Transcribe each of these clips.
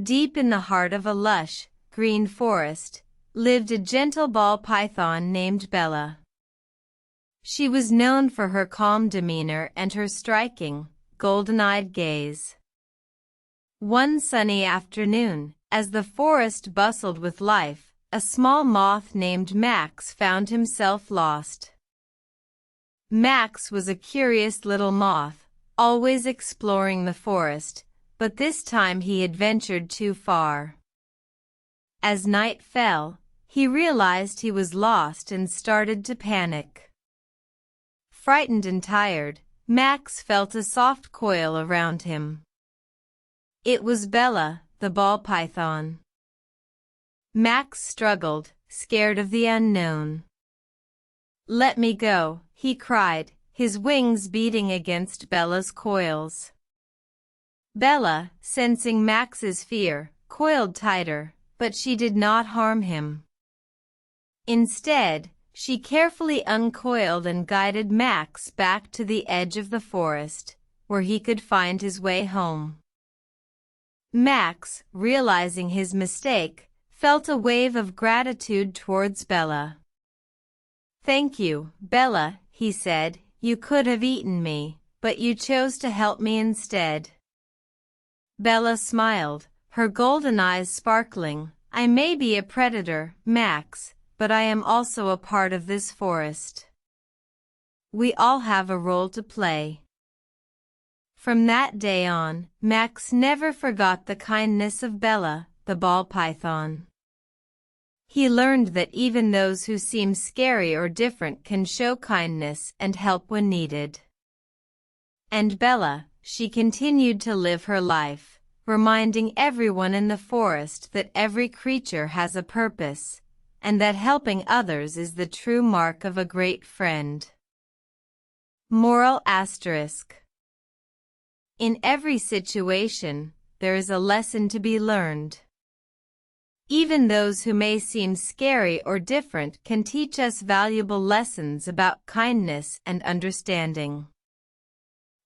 Deep in the heart of a lush, green forest, lived a gentle ball python named Bella. She was known for her calm demeanor and her striking, golden-eyed gaze. One sunny afternoon, as the forest bustled with life, a small moth named Max found himself lost. Max was a curious little moth, always exploring the forest, but this time he had ventured too far. As night fell, he realized he was lost and started to panic. Frightened and tired, Max felt a soft coil around him. It was Bella, the ball python. Max struggled, scared of the unknown. "Let me go," he cried, his wings beating against Bella's coils. Bella, sensing Max's fear, coiled tighter, but she did not harm him. Instead, she carefully uncoiled and guided Max back to the edge of the forest, where he could find his way home. Max, realizing his mistake, felt a wave of gratitude towards Bella. "Thank you, Bella," he said. "You could have eaten me, but you chose to help me instead." Bella smiled, her golden eyes sparkling. "I may be a predator, Max, but I am also a part of this forest. We all have a role to play." From that day on, Max never forgot the kindness of Bella, the ball python. He learned that even those who seem scary or different can show kindness and help when needed. And Bella, she continued to live her life, reminding everyone in the forest that every creature has a purpose, and that helping others is the true mark of a great friend. Moral asterisk. In every situation, there is a lesson to be learned. Even those who may seem scary or different can teach us valuable lessons about kindness and understanding.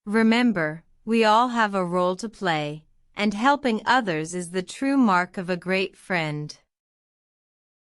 Remember, we all have a role to play, and helping others is the true mark of a great friend.